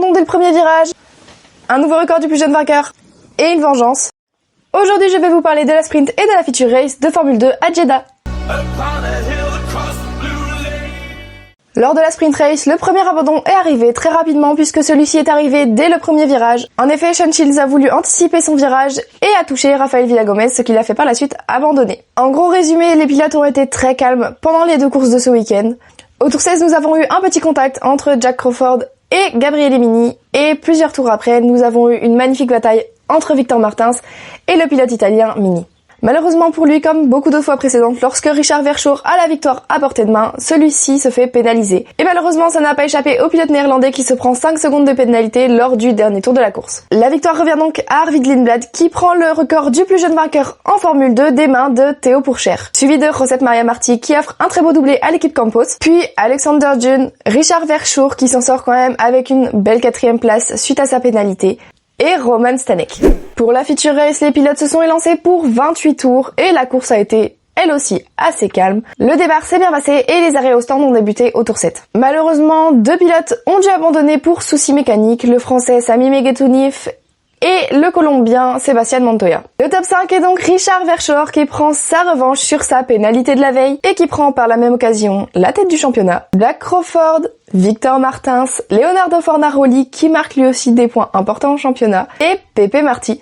abandon dès le premier virage, un nouveau record du plus jeune vainqueur et une vengeance. Aujourd'hui, je vais vous parler de la sprint et de la feature race de Formule 2 à Jeddah. Lors de la sprint race, le premier abandon est arrivé très rapidement puisque celui-ci est arrivé dès le premier virage. En effet, Sean Shields a voulu anticiper son virage et a touché Rafael Villagomez, ce qui l'a fait par la suite abandonner. En gros résumé, les pilotes ont été très calmes pendant les deux courses de ce week-end. Au tour 16, nous avons eu un petit contact entre Jack Crawford et Gabriele Mini, et plusieurs tours après, nous avons eu une magnifique bataille entre Victor Martins et le pilote italien Mini. Malheureusement pour lui, comme beaucoup d'autres fois précédentes, lorsque Richard Verschoor a la victoire à portée de main, celui-ci se fait pénaliser. Et malheureusement, ça n'a pas échappé au pilote néerlandais qui se prend 5 secondes de pénalité lors du dernier tour de la course. La victoire revient donc à Arvid Lindblad qui prend le record du plus jeune vainqueur en Formule 2 des mains de Théo Pourchaire, suivi de Josep Maria Martí qui offre un très beau doublé à l'équipe Campos, puis Alexander Jun, Richard Verschoor qui s'en sort quand même avec une belle 4e place suite à sa pénalité, et Roman Stanek. Pour la feature race, les pilotes se sont élancés pour 28 tours et la course a été, elle aussi, assez calme. Le départ s'est bien passé et les arrêts au stand ont débuté au tour 7. Malheureusement, 2 pilotes ont dû abandonner pour soucis mécaniques, le français Sami Meghetounif et le colombien Sébastien Montoya. Le top 5 est donc Richard Verschoor qui prend sa revanche sur sa pénalité de la veille et qui prend par la même occasion la tête du championnat. Jack Crawford, Victor Martins, Leonardo Fornaroli qui marque lui aussi des points importants au championnat et Pepe Martí